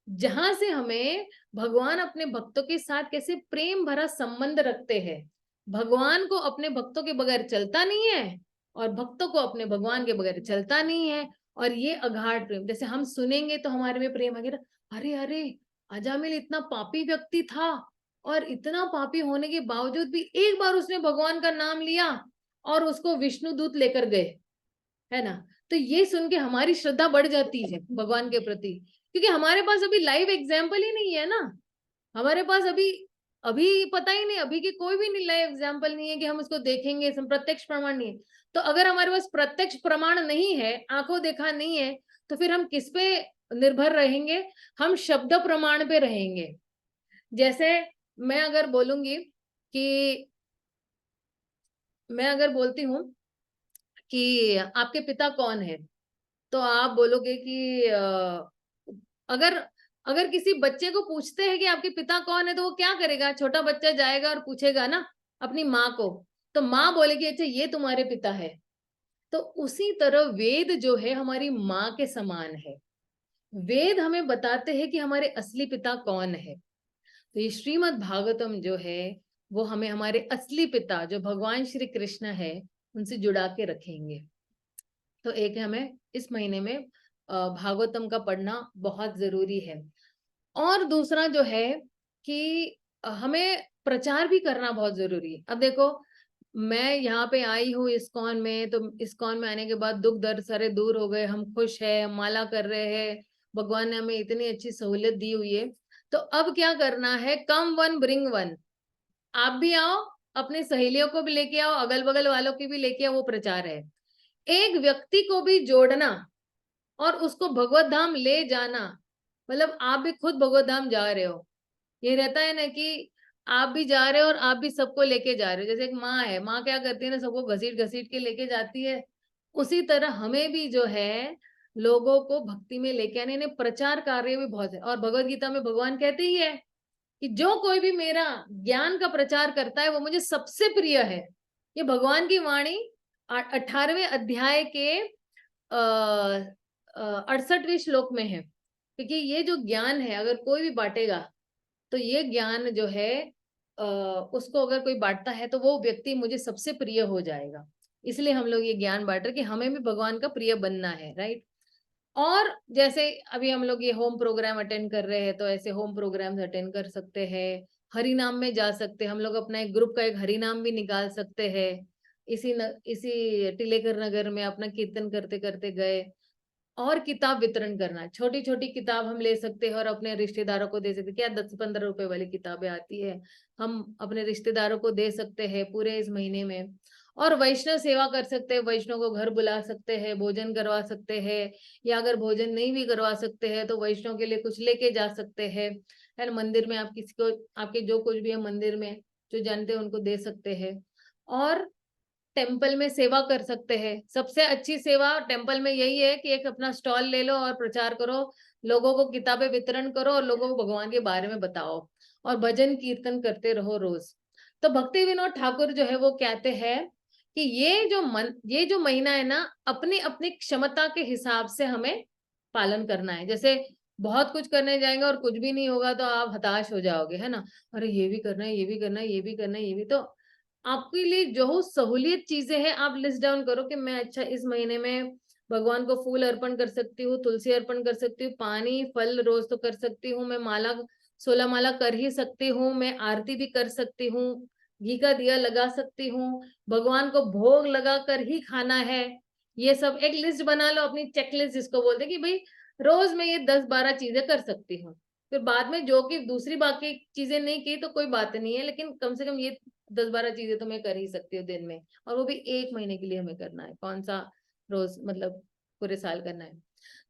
जहां से हमें भगवान अपने भक्तों के साथ कैसे प्रेम भरा संबंध रखते हैं। भगवान को अपने भक्तों के बगैर चलता नहीं है और भक्तों को अपने भगवान के बगैर चलता नहीं है। और ये अगाध प्रेम, जैसे हम सुनेंगे तो हमारे में प्रेम आगे, अरे अरे अजामिल इतना पापी व्यक्ति था और इतना पापी होने के बावजूद भी एक बार उसने भगवान का नाम लिया और उसको विष्णु दूत लेकर गए, है ना। तो ये सुन के हमारी श्रद्धा बढ़ जाती है भगवान के प्रति, क्योंकि हमारे पास अभी लाइव एग्जाम्पल ही नहीं है ना। हमारे पास अभी अभी पता ही नहीं, अभी की कोई भी नहीं लाइव एग्जाम्पल नहीं है कि हम उसको देखेंगे, प्रत्यक्ष प्रमाण नहीं है। तो अगर हमारे पास प्रत्यक्ष प्रमाण नहीं है, आंखों देखा नहीं है, तो फिर हम किस पे निर्भर रहेंगे? हम शब्द प्रमाण पे रहेंगे। जैसे मैं अगर बोलूंगी कि, मैं अगर बोलती हूँ कि आपके पिता कौन है, तो आप बोलोगे कि अगर अगर किसी बच्चे को पूछते हैं कि आपके पिता कौन है, तो वो क्या करेगा? छोटा बच्चा जाएगा और पूछेगा ना अपनी माँ को, तो माँ बोलेगी अच्छा ये तुम्हारे पिता है। तो उसी तरह वेद जो है हमारी माँ के समान है। वेद हमें बताते हैं कि हमारे असली पिता कौन है। तो ये श्रीमद् भागवतम जो है वो हमें हमारे असली पिता जो भगवान श्री कृष्ण है उनसे जुड़ा के रखेंगे। तो एक हमें इस महीने में भागवतम का पढ़ना बहुत जरूरी है। और दूसरा जो है कि हमें प्रचार भी करना बहुत जरूरी है। अब देखो मैं यहाँ पे आई हूँ इस्कॉन में, तो इस्कॉन में आने के बाद दुख दर्द सारे दूर हो गए, हम खुश हैं, हम माला कर रहे हैं, भगवान ने हमें इतनी अच्छी सहूलियत दी हुई है। तो अब क्या करना है? कम वन ब्रिंग वन। आप भी आओ, अपने सहेलियों को भी लेके आओ, अगल बगल वालों की भी लेके आओ, वो प्रचार है। एक व्यक्ति को भी जोड़ना और उसको भगवत धाम ले जाना, मतलब आप भी खुद भगवत धाम जा रहे हो। ये रहता है ना कि आप भी जा रहे हो और आप भी सबको लेके जा रहे हो। जैसे एक माँ है, माँ क्या करती है ना, सबको घसीट घसीट के लेके जाती है। उसी तरह हमें भी जो है लोगों को भक्ति में लेके आने, इन्हें प्रचार कार्य भी बहुत है। और भगवत गीता में भगवान कहते ही है कि जो कोई भी मेरा ज्ञान का प्रचार करता है वो मुझे सबसे प्रिय है। ये भगवान की वाणी 18वें अध्याय के 68वें श्लोक में है। क्योंकि ये जो ज्ञान है अगर कोई भी बांटेगा तो ये ज्ञान जो है उसको अगर कोई बांटता है तो वो व्यक्ति मुझे सबसे प्रिय हो जाएगा। इसलिए हम लोग ये ज्ञान बांट रहे कि हमें भी भगवान का प्रिय बनना है, राइट। और जैसे अभी हम लोग ये होम प्रोग्राम अटेंड कर रहे हैं, तो ऐसे होम प्रोग्राम्स अटेंड कर सकते हैं। हरि नाम में जा सकते हैं, हम लोग अपना एक ग्रुप का एक हरि नाम भी निकाल सकते हैं। इसी टिलेकर नगर में अपना कीर्तन करते करते गए। और किताब वितरण करना, छोटी छोटी किताब हम ले सकते हैं और अपने रिश्तेदारों को दे सकते हैं। क्या 10-15 रुपए वाली किताबें आती है, हम अपने रिश्तेदारों को दे सकते हैं पूरे इस महीने में। और वैष्णव सेवा कर सकते हैं, वैष्णव को घर बुला सकते हैं, भोजन करवा सकते हैं, या अगर भोजन नहीं भी करवा सकते हैं तो वैष्णव के लिए कुछ लेके जा सकते हैं, है ना। मंदिर में आप किसी को, आपके जो कुछ भी है मंदिर में जो जानते हैं उनको दे सकते हैं। और टेम्पल में सेवा कर सकते हैं। सबसे अच्छी सेवा टेम्पल में यही है कि एक अपना स्टॉल ले लो और प्रचार करो, लोगों को किताबें वितरण करो और लोगों को भगवान के बारे में बताओ और भजन कीर्तन करते रहो रोज। तो भक्ति विनोद ठाकुर जो है वो कहते हैं कि ये जो महीना है ना, अपनी अपनी क्षमता के हिसाब से हमें पालन करना है। जैसे बहुत कुछ करने जाएंगे और कुछ भी नहीं होगा तो आप हताश हो जाओगे, है ना। अरे ये भी करना है, ये भी करना है, ये भी करना है, ये भी। तो आपके लिए जो सहूलियत चीजें हैं आप लिस्ट डाउन करो कि मैं अच्छा इस महीने में भगवान को फूल अर्पण कर सकती हूँ, तुलसी अर्पण कर सकती हूँ, पानी फल रोज तो कर सकती हूँ, मैं माला 16 माला कर ही सकती हूँ, मैं आरती भी कर सकती हूँ, घी का दिया लगा सकती हूँ, भगवान को भोग लगा कर ही खाना है। ये सब एक लिस्ट बना लो, अपनी चेकलिस्ट जिसको बोलते हैं कि भाई रोज मैं ये 10-12 चीजें कर सकती हूँ। फिर बाद में जो कि दूसरी बाकी चीजें नहीं की तो कोई बात नहीं है, लेकिन कम से कम ये 10-12 चीजें तो मैं कर ही सकती हूँ दिन में, और वो भी 1 महीने के लिए हमें करना है, कौन सा रोज मतलब पूरे साल करना है।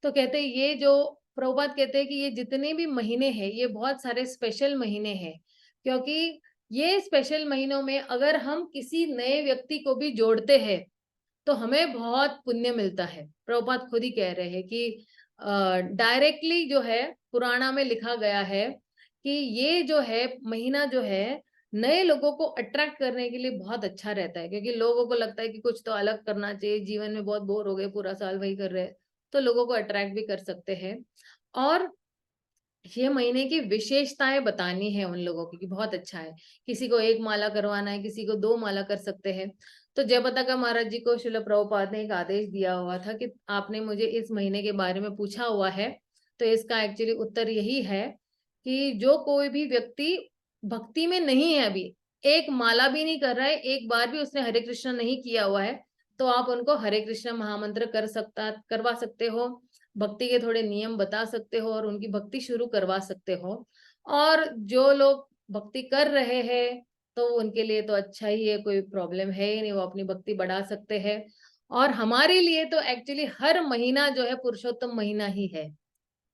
तो कहते हैं ये जो प्रभुपाद कहते हैं कि ये जितने भी महीने हैं ये बहुत सारे स्पेशल महीने हैं, क्योंकि ये स्पेशल महीनों में अगर हम किसी नए व्यक्ति को भी जोड़ते हैं तो हमें बहुत पुण्य मिलता है। प्रभुपाद खुद ही कह रहे हैं कि डायरेक्टली जो है पुराणा में लिखा गया है कि ये जो है महीना जो है नए लोगों को अट्रैक्ट करने के लिए बहुत अच्छा रहता है, क्योंकि लोगों को लगता है कि कुछ तो अलग करना चाहिए, जीवन में बहुत बोर हो गए, पूरा साल वही कर रहे हैं, तो लोगों को अट्रैक्ट भी कर सकते हैं। और ये महीने की विशेषताएं बतानी है उन लोगों की कि बहुत अच्छा है, किसी को 1 माला करवाना है, किसी को 2 माला कर सकते हैं। तो जयपताका महाराज जी को श्रील प्रभुपाद ने एक आदेश दिया हुआ था कि आपने मुझे इस महीने के बारे में पूछा हुआ है, तो इसका एक्चुअली उत्तर यही है कि जो कोई भी व्यक्ति भक्ति में नहीं है, अभी 1 माला भी नहीं कर रहा है, एक बार भी उसने हरे कृष्ण नहीं किया हुआ है, तो आप उनको हरे कृष्ण महामंत्र करवा सकते हो, भक्ति के थोड़े नियम बता सकते हो और उनकी भक्ति शुरू करवा सकते हो। और जो लोग भक्ति कर रहे हैं तो उनके लिए तो अच्छा ही है, कोई प्रॉब्लम है ही नहीं, वो अपनी भक्ति बढ़ा सकते हैं। और हमारे लिए तो एक्चुअली हर महीना जो है पुरुषोत्तम महीना ही है।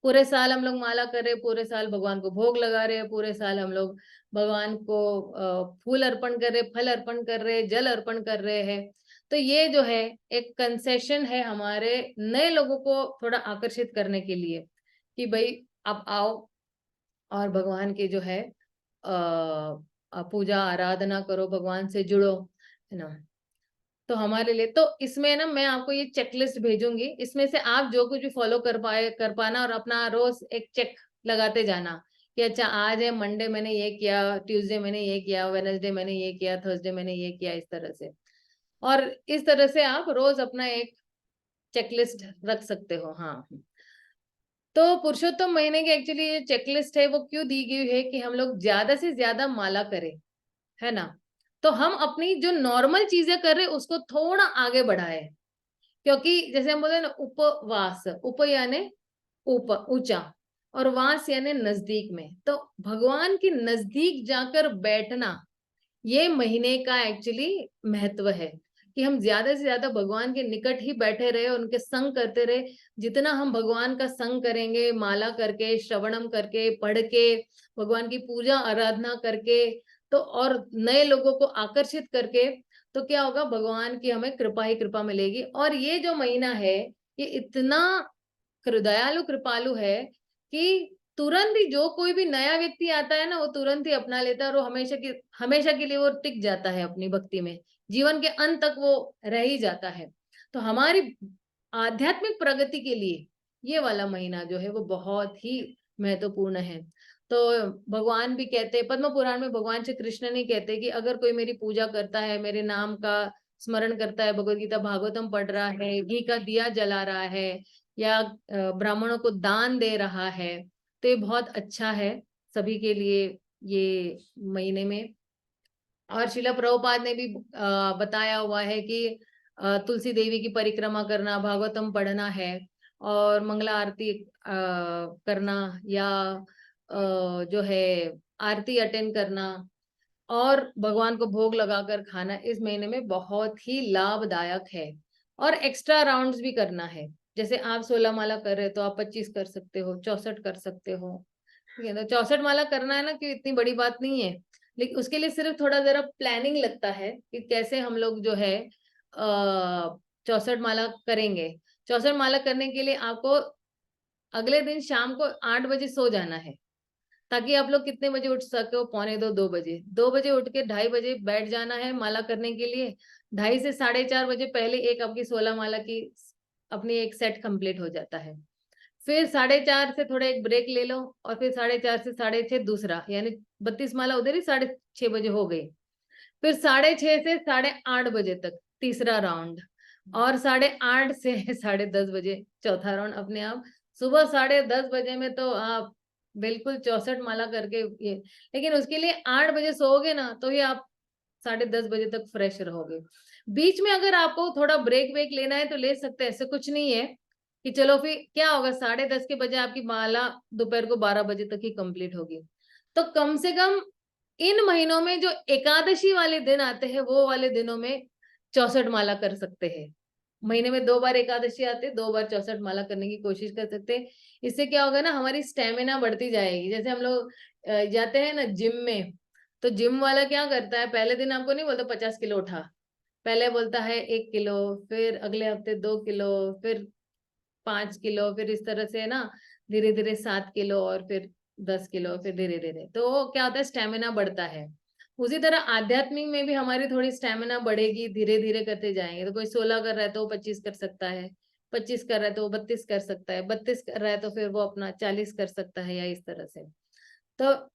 पूरे साल हम लोग माला कर रहे हैं, पूरे साल भगवान को भोग लगा रहे हैं, पूरे साल हम लोग भगवान को फूल अर्पण कर रहे, फल अर्पण कर रहे, जल अर्पण कर रहे हैं। तो ये जो है एक कंसेशन है हमारे नए लोगों को थोड़ा आकर्षित करने के लिए कि भाई आप आओ और भगवान के जो है पूजा आराधना करो, भगवान से जुड़ो, है ना। तो हमारे लिए तो इसमें ना मैं आपको ये चेकलिस्ट भेजूंगी, इसमें से आप जो कुछ भी फॉलो कर पाना और अपना रोज एक चेक लगाते जाना कि अच्छा आज है मंडे मैंने ये किया, ट्यूसडे मैंने ये किया, वेडनेसडे मैंने ये किया, थर्सडे मैंने ये किया, इस तरह से। और इस तरह से आप रोज अपना एक चेकलिस्ट रख सकते हो। हाँ, तो पुरुषोत्तम महीने की एक्चुअली ये चेकलिस्ट है वो क्यों दी गई है कि हम लोग ज्यादा से ज्यादा माला करें, है ना। तो हम अपनी जो नॉर्मल चीजें कर रहे हैं उसको थोड़ा आगे बढ़ाए, क्योंकि जैसे हम बोलते हैं ना उपवास, उप यानी ऊपर ऊंचा और वास यानी नजदीक में, तो भगवान के नजदीक जाकर बैठना ये महीने का एक्चुअली महत्व है कि हम ज्यादा से ज्यादा भगवान के निकट ही बैठे रहे, उनके संग करते रहे। जितना हम भगवान का संग करेंगे माला करके, श्रवणम करके, पढ़ के, भगवान की पूजा आराधना करके, तो और नए लोगों को आकर्षित करके, तो क्या होगा, भगवान की हमें कृपा ही कृपा मिलेगी। और ये जो महीना है ये इतना दयालु कृपालु है कि तुरंत ही जो कोई भी नया व्यक्ति आता है ना वो तुरंत ही अपना लेता है और वो हमेशा के लिए वो टिक जाता है अपनी भक्ति में, जीवन के अंत तक वो रह ही जाता है। तो हमारी आध्यात्मिक प्रगति के लिए ये वाला महीना जो है वो बहुत ही महत्वपूर्ण है। तो भगवान भी कहते हैं, पद्म पुराण में भगवान श्री कृष्ण ने कहते हैं कि अगर कोई मेरी पूजा करता है, मेरे नाम का स्मरण करता है, भगवत गीता भागवतम पढ़ रहा है, घी का दिया जला रहा है, या ब्राह्मणों को दान दे रहा है, तो ये बहुत अच्छा है सभी के लिए ये महीने में। और शिला प्रभुपाद ने भी बताया हुआ है कि तुलसी देवी की परिक्रमा करना, भागवतम पढ़ना है और मंगला आरती करना, या जो है आरती अटेंड करना और भगवान को भोग लगाकर खाना इस महीने में बहुत ही लाभदायक है। और एक्स्ट्रा राउंड्स भी करना है, जैसे आप 16 माला कर रहे हो तो आप 25 कर सकते हो, 64 कर सकते हो, ठीक है। तो 64 माला करना है ना कि इतनी बड़ी बात नहीं है, लेकिन उसके लिए सिर्फ थोड़ा जरा प्लानिंग लगता है कि कैसे हम लोग जो है 64 माला करेंगे। 64 माला करने के लिए आपको अगले दिन शाम को 8 बजे सो जाना है, ताकि आप लोग कितने बजे उठ सके हो, 2:45 2 बजे, 2 बजे उठ के 2:30 बजे बैठ जाना है माला करने के लिए। 2:30 से 4:30 बजे पहले एक आपकी 16 माला की अपनी एक सेट कंप्लीट हो जाता है। फिर 4:30 से थोड़ा एक ब्रेक ले लो और फिर 4:30 से 6:30 दूसरा, यानी 32 माला उधर ही 6:30 बजे हो गई। फिर 6:30 से 8:30 बजे तक तीसरा राउंड, और 8:30 से 10:30 बजे चौथा राउंड अपने आप। सुबह 10:30 बजे में तो आप बिल्कुल 64 माला करके ये, लेकिन उसके लिए 8 बजे सोओगे ना तो ही आप 10:30 बजे तक फ्रेश रहोगे। बीच में अगर आपको थोड़ा ब्रेक लेना है तो ले सकते हैं, ऐसे कुछ नहीं है। कि चलो फिर क्या होगा, 10:30 के बजे आपकी माला दोपहर को 12 बजे तक ही कंप्लीट होगी। तो कम से कम इन महीनों में जो एकादशी वाले दिन आते हैं वो वाले दिनों में 64 माला कर सकते हैं। महीने में 2 बार एकादशी आते हैं, 2 बार 64 माला करने की कोशिश कर सकते हैं। इससे क्या होगा ना, हमारी स्टेमिना बढ़ती जाएगी। जैसे हम लोग जाते हैं ना जिम में, तो जिम वाला क्या करता है, पहले दिन आपको नहीं बोलता 50 किलो उठा, पहले बोलता है 1 किलो, फिर अगले हफ्ते 2 किलो, फिर 5 किलो, फिर इस तरह से ना धीरे धीरे 7 किलो, और फिर 10 किलो, फिर धीरे धीरे, तो वो क्या होता है, स्टेमिना बढ़ता है। उसी तरह आध्यात्मिक में भी हमारी थोड़ी स्टेमिना बढ़ेगी, धीरे धीरे करते जाएंगे। तो कोई 16 कर रहा है तो वो 25 कर सकता है, 25 कर रहा है तो वो 32 कर सकता है, 32 कर रहा है तो फिर वो अपना 40 कर सकता है, या इस तरह से। तो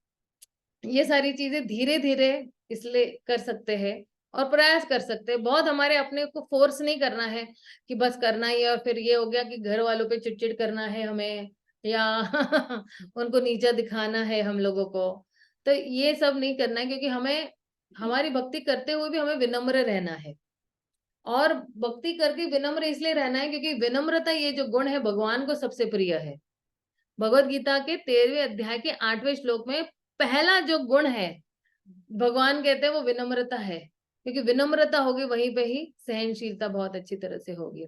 ये सारी चीजें धीरे धीरे इसलिए कर सकते हैं और प्रयास कर सकते हैं। बहुत हमारे अपने को फोर्स नहीं करना है कि बस करना ही है, और फिर ये हो गया कि घर वालों पे चिड़चिड़ करना है हमें, या उनको नीचा दिखाना है हम लोगों को। तो ये सब नहीं करना है, क्योंकि हमें हमारी भक्ति करते हुए भी हमें विनम्र रहना है। और भक्ति करके विनम्र इसलिए रहना है क्योंकि विनम्रता, ये जो गुण है, भगवान को सबसे प्रिय है। भगवत गीता के 13वें अध्याय के 8वें श्लोक में पहला जो गुण है, भगवान कहते हैं वो विनम्रता है। क्योंकि विनम्रता होगी वहीं पे ही सहनशीलता बहुत अच्छी तरह से होगी।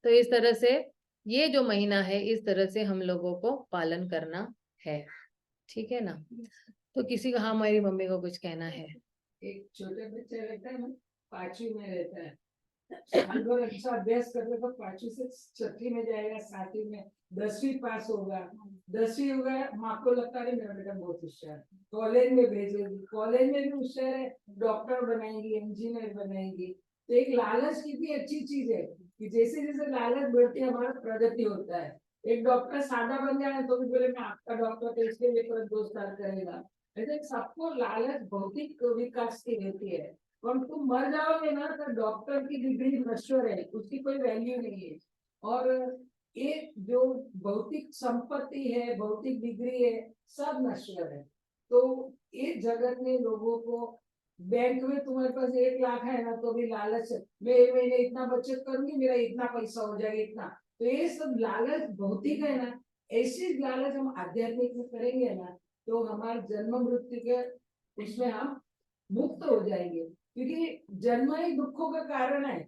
तो इस तरह से ये जो महीना है, इस तरह से हम लोगों को पालन करना है। ठीक है ना? तो किसी का, हाँ, हमारी मम्मी को कुछ कहना है। एक छोटे बच्चे रहता है ना, 5वीं में रहता है, साल भर अच्छा अभ्यास करने तो 5वीं से 6वीं में जाएगा, 7वीं में 10वीं पास होगा, 10वीं होगा, माँ को लगता है मेरा बेटा बहुत होशियार, कॉलेज में भेजेगी, कॉलेज में भी होशियार है, डॉक्टर बनाएंगी, इंजीनियर बनाएंगी। तो एक लालच कितनी अच्छी चीज है कि जैसे जैसे लालच बढ़ती है हमारा प्रगति होता है। एक डॉक्टर सादा बन जाए तो भी बोले मैं आपका डॉक्टर, तो इसके लिए पर 2 साल करेगा। ऐसे सबको लालच भौतिक विकास की रहती है, और तुम मर जाओगे ना तो डॉक्टर की डिग्री नश्वर है, उसकी कोई वैल्यू नहीं है। और ये जो भौतिक संपत्ति है, भौतिक डिग्री है, सब नश्वर है। तो ये जगत में लोगों को, बैंक में तुम्हारे पास 1 लाख है ना तो भी लालच है, मैं ये महीने इतना बचत करूंगी, मेरा इतना पैसा हो जाएगा इतना। तो ये सब लालच भौतिक है ना, ऐसी लालच हम आध्यात्मिक में करेंगे ना तो हमारे जन्म मृत्यु के उसमें हम मुक्त हो जाएंगे। क्योंकि जन्म ही दुखों का कारण है,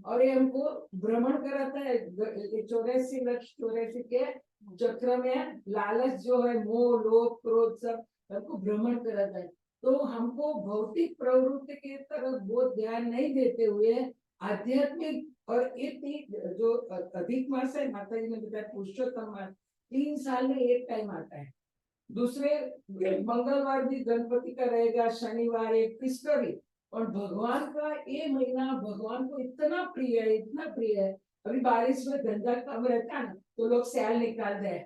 और ये हमको भ्रमण कराता है। 84 लक्ष 84 के चक्र में लालच जो है, मोह लोभ क्रोध सब हमको भ्रमण कराता है। तो हमको भौतिक प्रवृत्ति की तरफ बहुत ध्यान नहीं देते हुए आध्यात्मिक, और ये जो अधिक मास है, माता जी ने बताया पुरुषोत्तम मास 3 साल में एक टाइम आता है। दूसरे मंगलवार भी गणपति का रहेगा, शनिवार एक, तीसरा भी। और भगवान का ये महीना भगवान को इतना प्रिय है, इतना प्रिय है। अभी बारिश में धंधा कम रहता है ना तो लोग सैल निकाल दे,